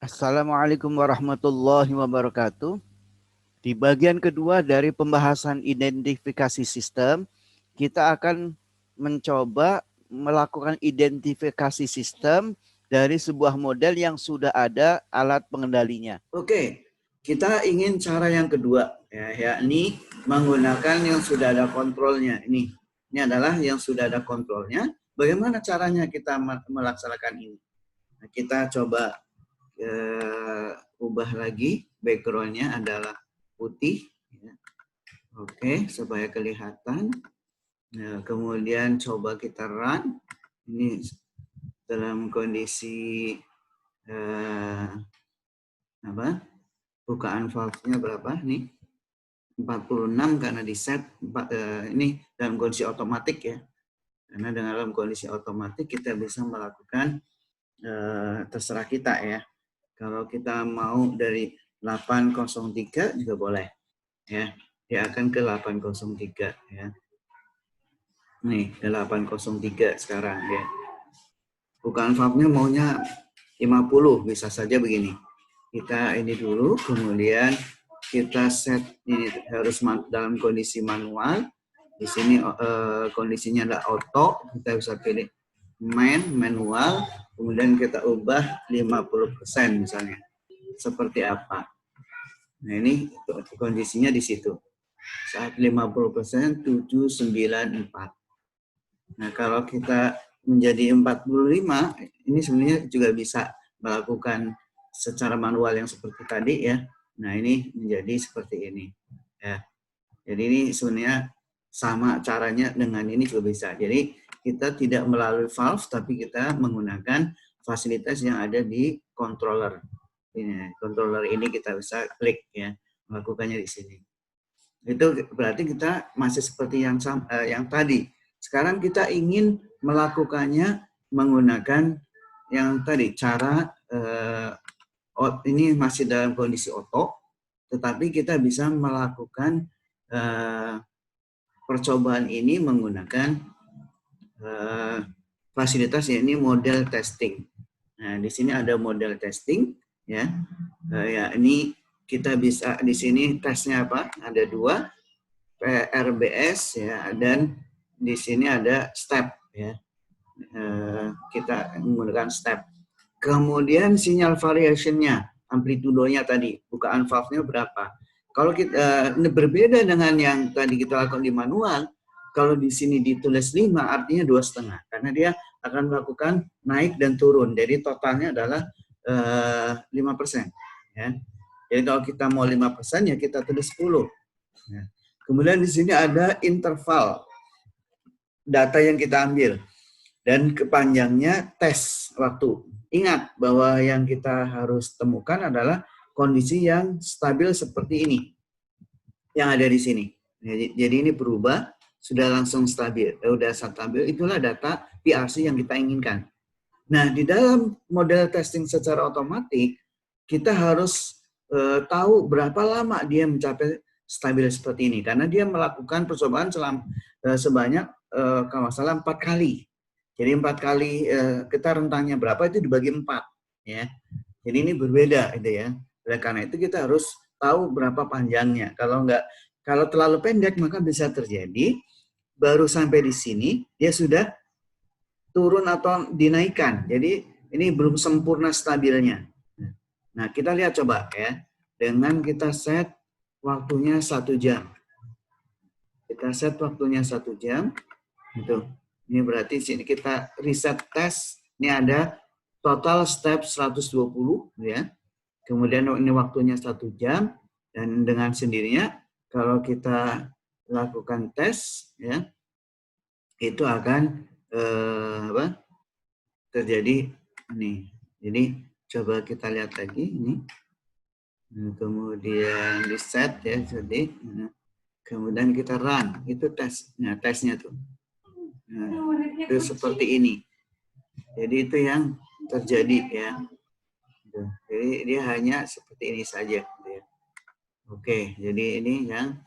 Assalamualaikum warahmatullahi wabarakatuh. Di bagian kedua dari pembahasan identifikasi sistem, kita akan mencoba melakukan identifikasi sistem dari sebuah model yang sudah ada alat pengendalinya. Oke, kita ingin cara yang kedua, yakni menggunakan yang sudah ada kontrolnya. Ini adalah yang sudah ada kontrolnya. Bagaimana caranya kita melaksanakan ini? Nah, kita coba ubah lagi, backgroundnya adalah putih. Oke, supaya kelihatan. Nah, kemudian coba kita run. Ini dalam kondisi bukaan valve-nya berapa nih? 46 karena di set ini dalam kondisi otomatis ya. Karena dalam kondisi otomatis kita bisa melakukan terserah kita ya. Kalau kita mau dari 803 juga boleh ya. Dia akan ke 803 ya. Nih, ke 803 sekarang ya. Bukan valve-nya maunya 50, bisa saja begini. Kita ini dulu, kemudian kita set ini harus dalam kondisi manual. Di sini kondisinya ada auto, kita bisa pilih manual, kemudian kita ubah 50% misalnya. Seperti apa? Nah, ini kondisinya di situ. Saat 50% 794. Nah, kalau kita menjadi 45, ini sebenarnya juga bisa melakukan secara manual yang seperti tadi ya. Nah, ini menjadi seperti ini. Ya. Jadi ini sebenarnya sama caranya dengan ini juga bisa. Jadi kita tidak melalui valve, tapi kita menggunakan fasilitas yang ada di controller. Ini, controller ini kita bisa klik ya, melakukannya di sini. Itu berarti kita masih seperti yang tadi. Sekarang kita ingin melakukannya menggunakan yang tadi, cara ini masih dalam kondisi auto, tetapi kita bisa melakukan percobaan ini menggunakan fasilitas ini model testing. Nah, di sini ada model testing ya. Ya, ini kita bisa di sini tesnya apa? Ada 2, PRBS ya, dan di sini ada step ya. Kita menggunakan step. Kemudian sinyal variationnya, amplitudonya tadi, bukaan valve-nya berapa. Kalau kita berbeda dengan yang tadi kita lakukan di manual, kalau di sini ditulis 5 artinya 2,5 karena dia akan melakukan naik dan turun. Jadi totalnya adalah 5%. Ya. Jadi kalau kita mau 5% ya kita tulis 10. Ya. Kemudian di sini ada interval data yang kita ambil dan kepanjangnya tes waktu. Ingat bahwa yang kita harus temukan adalah kondisi yang stabil seperti ini yang ada di sini. Jadi ini berubah, sudah langsung stabil. Sudah stabil, itulah data PRC yang kita inginkan. Nah, di dalam model testing secara otomatis, kita harus tahu berapa lama dia mencapai stabil seperti ini. Karena dia melakukan percobaan sebanyak kalau nggak salah 4 kali. Jadi 4 kali kita rentangnya berapa itu dibagi 4. Ya. Jadi ini berbeda gitu ya. Oleh karena itu kita harus tahu berapa panjangnya. Kalau terlalu pendek maka bisa terjadi baru sampai di sini dia sudah turun atau dinaikkan. Jadi ini belum sempurna stabilnya. Nah, kita lihat coba ya. Dengan kita set waktunya 1 jam. Kita set waktunya 1 jam. Itu. Ini berarti sini kita reset tes. Ini ada total step 120 ya. Kemudian ini waktunya 1 jam dan dengan sendirinya kalau kita lakukan tes ya itu akan terjadi ini. Jadi coba kita lihat lagi ini. Kemudian reset ya jadi kemudian kita run itu tes. Nah, tesnya tuh. Nah, itu seperti ini. Jadi itu yang terjadi ya. Jadi dia hanya seperti ini saja. Oke, jadi ini yang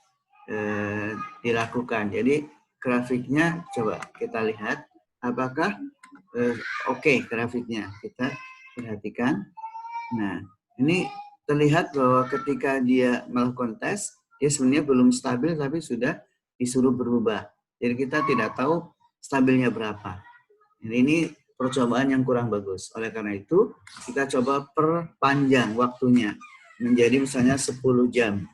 dilakukan. Jadi grafiknya coba kita lihat apakah oke grafiknya. Kita perhatikan. Nah, ini terlihat bahwa ketika dia melakukan tes, dia sebenarnya belum stabil tapi sudah disuruh berubah. Jadi kita tidak tahu stabilnya berapa. Ini percobaan yang kurang bagus. Oleh karena itu, kita coba perpanjang waktunya menjadi misalnya 10 jam.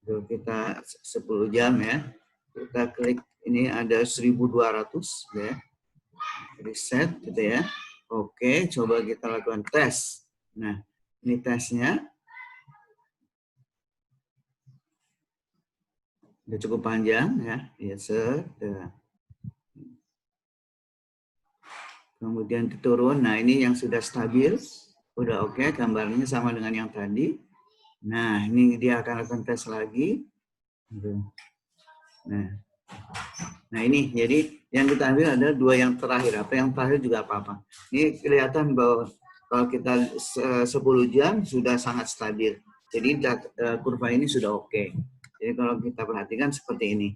Kita 10 jam ya. Kita klik ini ada 1200 ya. Reset gitu ya. Oke, coba kita lakukan tes. Nah, ini tesnya. Udah cukup panjang ya. Yes, kemudian turun. Nah, ini yang sudah stabil. Udah oke, gambarnya sama dengan yang tadi. Nah, ini dia akan lakukan tes lagi. Nah ini, jadi yang kita ambil ada dua yang terakhir. Apa yang terakhir juga apa-apa. Ini kelihatan bahwa kalau kita 10 jam sudah sangat stabil. Jadi kurva ini sudah oke. Jadi kalau kita perhatikan seperti ini.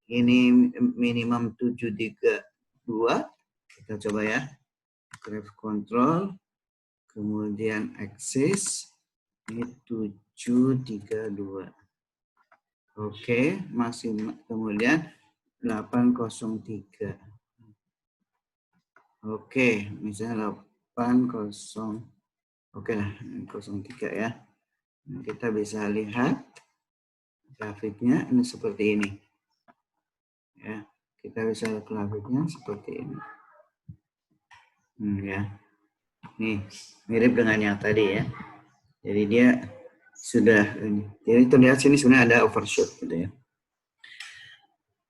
Ini minimum 732. Kita coba ya. Graph control. Kemudian axis. Ini 732. Oke, maksimal. Kemudian 803. Oke, misalnya 80. Oke lah, 03 ya. Nah, kita bisa lihat grafiknya ini seperti ini. Ya, kita bisa lihat grafiknya seperti ini. Ya. Nih, mirip dengan yang tadi ya. Jadi dia sudah ini. Jadi terlihat sini sebenarnya ada overshoot gitu ya.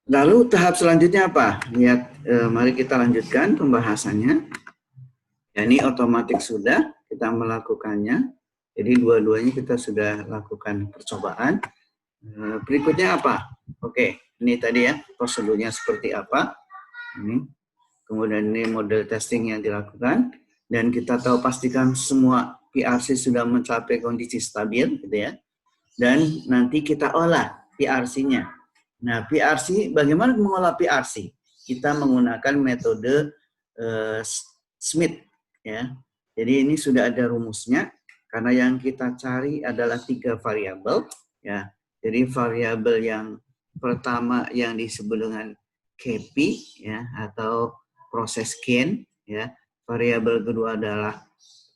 Lalu tahap selanjutnya apa? Lihat, mari kita lanjutkan pembahasannya. Ya, ini otomatis sudah kita melakukannya. Jadi dua-duanya kita sudah lakukan percobaan. Berikutnya apa? Oke, ini tadi ya prosedurnya seperti apa. Ini. Kemudian ini model testing yang dilakukan. Dan kita tahu pastikan semua PRC sudah mencapai kondisi stabil, gitu ya. Dan nanti kita olah PRC-nya. Nah, PRC, bagaimana mengolah PRC? Kita menggunakan metode Smith, ya. Jadi ini sudah ada rumusnya, karena yang kita cari adalah 3 variabel, ya. Jadi variabel yang pertama yang disebut dengan KP, ya, atau proses gain, ya. Variabel kedua adalah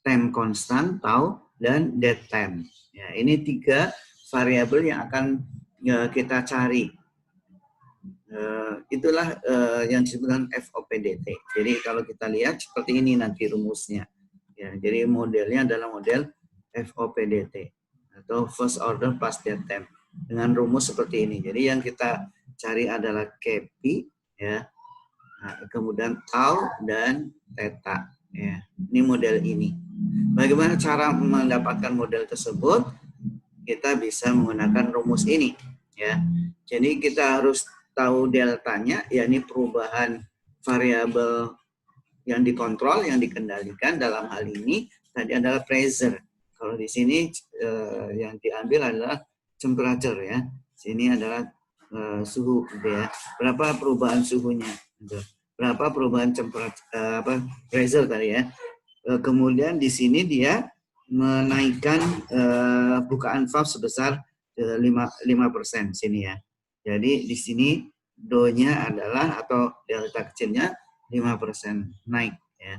time constant, tau, dan dead time. Ya, ini 3 variabel yang akan kita cari. Itulah yang disebut dengan FOPDT. Jadi kalau kita lihat seperti ini nanti rumusnya. Ya, jadi modelnya adalah model FOPDT atau First Order Plus Dead Time dengan rumus seperti ini. Jadi yang kita cari adalah KP, ya, kemudian tau dan theta. Ya, ini model ini. Bagaimana cara mendapatkan model tersebut? Kita bisa menggunakan rumus ini. Ya, jadi kita harus tahu deltanya, yakni perubahan variabel yang dikontrol, yang dikendalikan dalam hal ini tadi adalah pressure. Kalau di sini yang diambil adalah temperature ya. Sini adalah suhu, gitu ya. Berapa perubahan suhunya? Gitu. Berapa perubahan pressure tadi ya. Kemudian di sini dia menaikkan bukaan valve sebesar 5% sini ya. Jadi di sini do-nya adalah atau delta kecilnya 5% naik ya.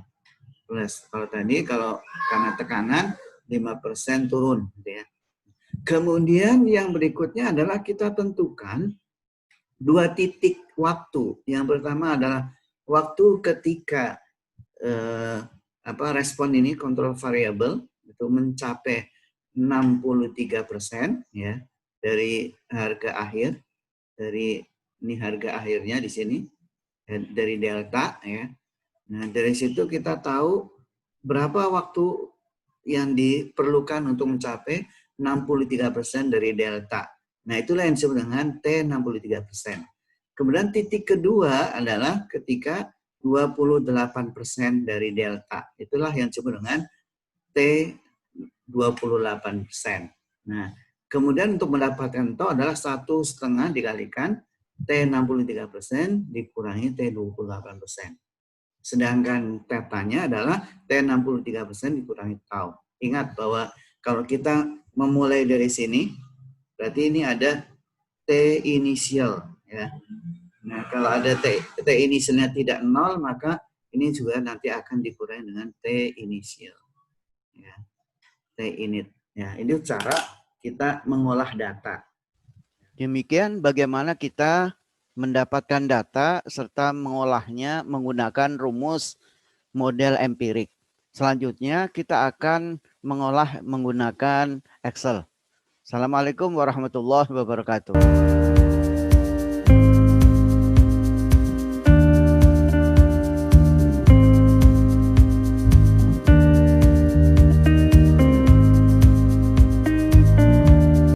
Plus kalau tadi karena tekanan 5% turun gitu ya. Kemudian yang berikutnya adalah kita tentukan 2 titik waktu. Yang pertama adalah waktu ketika respon ini kontrol variabel itu mencapai 63% ya dari harga akhir, dari ini harga akhirnya di sini dari delta ya. Nah, dari situ kita tahu berapa waktu yang diperlukan untuk mencapai 63% dari delta. Nah, itulah yang disebut dengan T63%. Kemudian titik kedua adalah ketika 28% dari delta. Itulah yang disebut dengan T28%. Nah, kemudian untuk mendapatkan itu adalah 1,5 dikalikan T63% dikurangi T28%. Sedangkan tetanya adalah T63% dikurangi tau. Ingat bahwa kalau kita memulai dari sini, berarti ini ada T inisial. Ya. Nah, kalau ada T inisialnya tidak 0, maka ini juga nanti akan dikurangi dengan T inisial. Ya. T init. Ya, ini cara kita mengolah data. Demikian bagaimana kita mendapatkan data serta mengolahnya menggunakan rumus model empirik. Selanjutnya kita akan mengolah menggunakan Excel. Assalamualaikum warahmatullahi wabarakatuh.